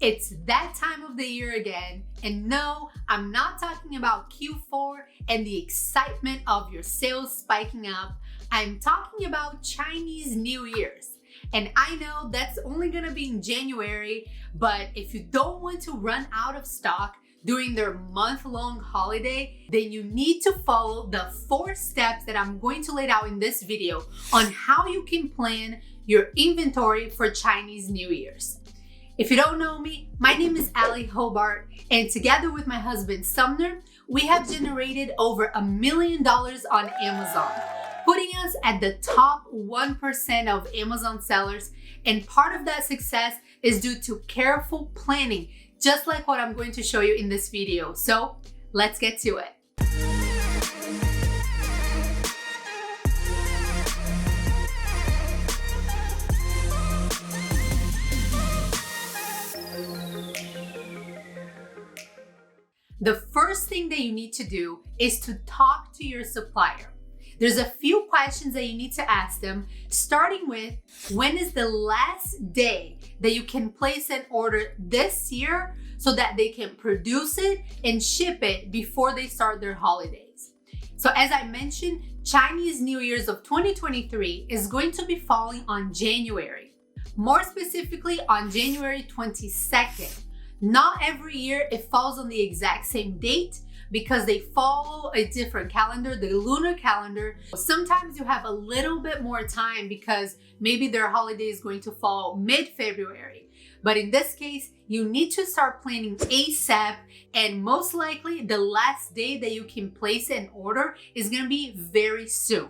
It's that time of the year again, and no, I'm not talking about Q4 and the excitement of your sales spiking up. I'm talking about Chinese New Year's. And I know that's only gonna be in January, but if you don't want to run out of stock during their month-long holiday, then you need to follow the 4 steps that I'm going to lay out in this video on how you can plan your inventory for Chinese New Year's. If you don't know me, my name is Ali Hobart, and together with my husband Sumner, we have generated over $1 million on Amazon, putting us at the top 1% of Amazon sellers. And part of that success is due to careful planning, just like what I'm going to show you in this video. So let's get to it. The first thing that you need to do is to talk to your supplier. There's a few questions that you need to ask them, starting with, when is the last day that you can place an order this year so that they can produce it and ship it before they start their holidays? So as I mentioned, Chinese New Year's of 2023 is going to be falling on January, more specifically on January 22nd. Not every year it falls on the exact same date because they follow a different calendar, the lunar calendar. Sometimes you have a little bit more time because maybe their holiday is going to fall mid-February. But in this case, you need to start planning ASAP, and most likely the last day that you can place an order is going to be very soon.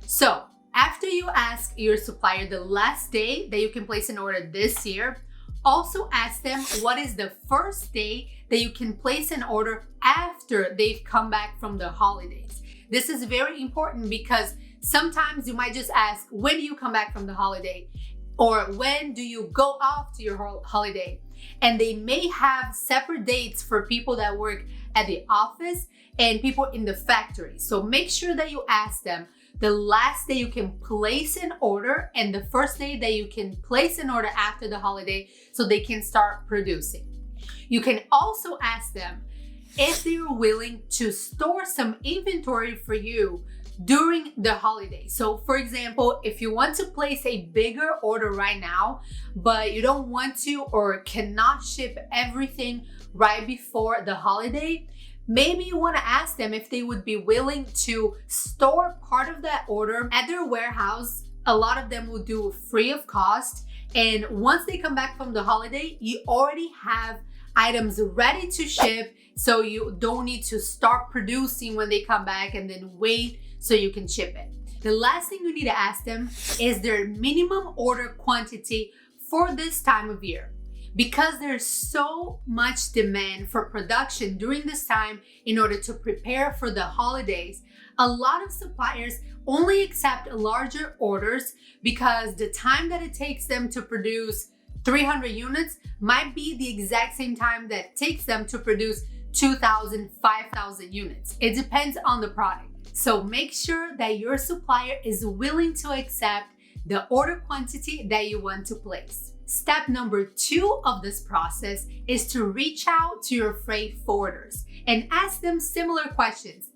So after you ask your supplier the last day that you can place an order this year, also ask them what is the first day that you can place an order after they've come back from the holidays. This is very important because sometimes you might just ask, when do you come back from the holiday? Or when do you go off to your holiday? And they may have separate dates for people that work at the office and people in the factory. So make sure that you ask them the last day you can place an order and the first day that you can place an order after the holiday so they can start producing. You can also ask them if they're willing to store some inventory for you during the holiday. So for example, if you want to place a bigger order right now, but you don't want to or cannot ship everything right before the holiday, maybe you want to ask them if they would be willing to store part of that order at their warehouse. A lot of them will do free of cost. And once they come back from the holiday, you already have items ready to ship, so you don't need to start producing when they come back and then wait so you can ship it. The last thing you need to ask them is their minimum order quantity for this time of year. Because there's so much demand for production during this time in order to prepare for the holidays, a lot of suppliers only accept larger orders because the time that it takes them to produce 300 units might be the exact same time that it takes them to produce 2,000, 5,000 units. It depends on the product. So make sure that your supplier is willing to accept the order quantity that you want to place. Step number 2 of this process is to reach out to your freight forwarders and ask them similar questions.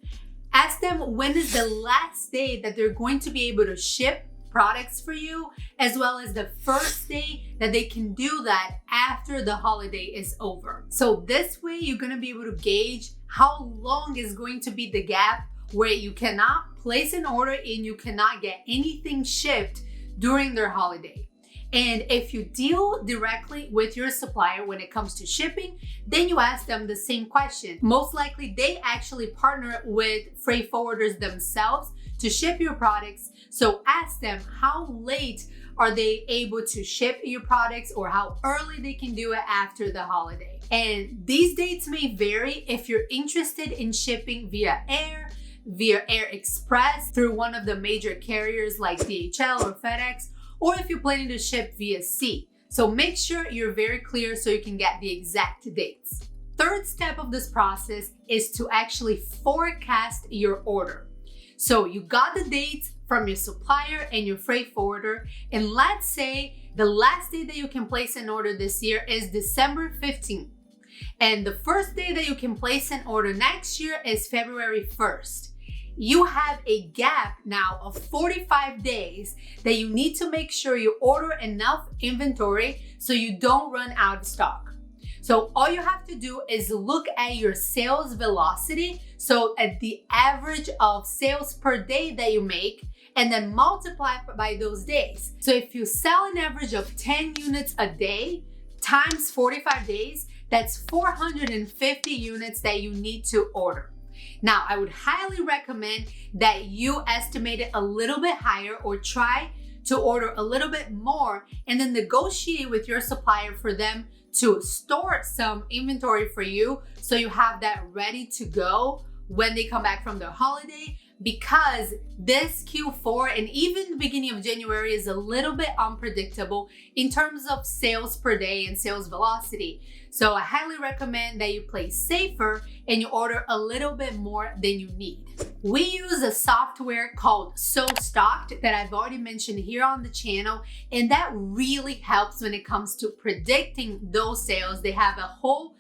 Ask them when is the last day that they're going to be able to ship products for you, as well as the first day that they can do that after the holiday is over. So this way you're going to be able to gauge how long is going to be the gap where you cannot place an order and you cannot get anything shipped during their holiday. And if you deal directly with your supplier when it comes to shipping, then you ask them the same question. Most likely they actually partner with freight forwarders themselves to ship your products. So ask them how late are they able to ship your products or how early they can do it after the holiday. And these dates may vary if you're interested in shipping via air express through one of the major carriers like DHL or FedEx, or if you're planning to ship via sea. So make sure you're very clear so you can get the exact dates. Third step of this process is to actually forecast your order. So you got the dates from your supplier and your freight forwarder, and let's say The last day that you can place an order this year is December 15th. And the first day that you can place an order next year is February 1st. You have a gap now of 45 days that you need to make sure you order enough inventory so you don't run out of stock. So all you have to do is look at your sales velocity, so at the average of sales per day that you make, and then multiply by those days. So if you sell an average of 10 units a day times 45 days, that's 450 units that you need to order. Now, I would highly recommend that you estimate it a little bit higher or try to order a little bit more and then negotiate with your supplier for them to store some inventory for you so you have that ready to go when they come back from their holiday, because this Q4 and even the beginning of January is a little bit unpredictable in terms of sales per day and sales velocity. So I highly recommend that you play safer and you order a little bit more than you need. We use a software called SoStocked that I've already mentioned here on the channel, and that really helps when it comes to predicting those sales. They have a whole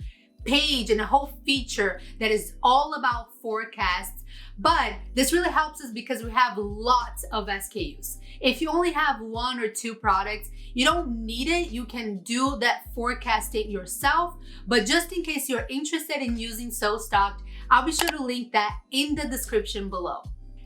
page and a whole feature that is all about forecasts. But this really helps us because we have lots of SKUs. If you only have 1 or 2 products, you don't need it. You can do that forecasting yourself. But just in case you're interested in using SoStocked, I'll be sure to link that in the description below.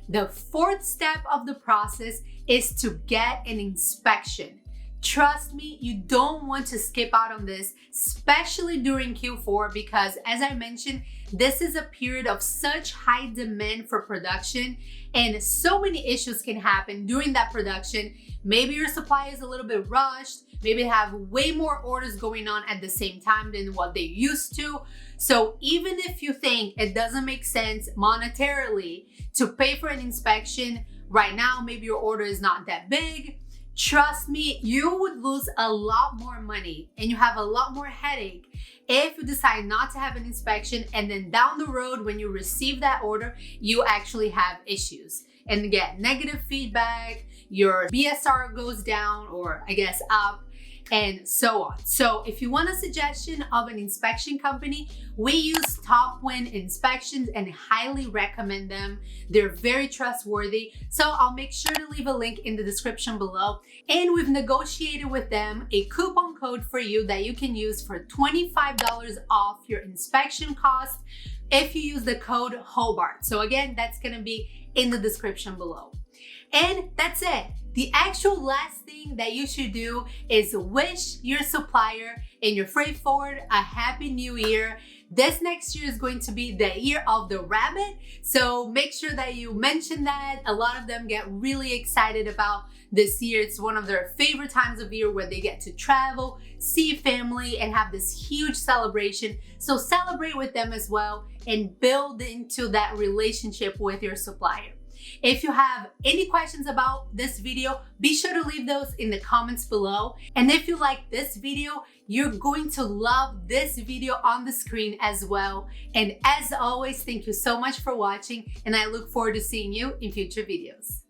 The 4th step of the process is to get an inspection. Trust me, you don't want to skip out on this, especially during Q4, because as I mentioned, this is a period of such high demand for production and so many issues can happen during that production. Maybe your supply is a little bit rushed, maybe they have way more orders going on at the same time than what they used to. So even if you think it doesn't make sense monetarily to pay for an inspection right now, maybe your order is not that big, trust me, you would lose a lot more money and you have a lot more headache if you decide not to have an inspection and then down the road when you receive that order, you actually have issues and get negative feedback, your BSR goes down or I guess up, and so on. So if you want a suggestion of an inspection company, we use Topwin Inspections and highly recommend them. They're very trustworthy. So I'll make sure to leave a link in the description below. And we've negotiated with them a coupon code for you that you can use for $25 off your inspection cost if you use the code Hobart. So again, that's gonna be in the description below. And that's it. The actual last thing that you should do is wish your supplier and your freight forward a happy new year. This next year is going to be the year of the rabbit. So make sure that you mention that. A lot of them get really excited about this year. It's one of their favorite times of year where they get to travel, see family, and have this huge celebration. So celebrate with them as well and build into that relationship with your supplier. If you have any questions about this video, be sure to leave those in the comments below. And if you like this video, you're going to love this video on the screen as well. And as always, thank you so much for watching, and I look forward to seeing you in future videos.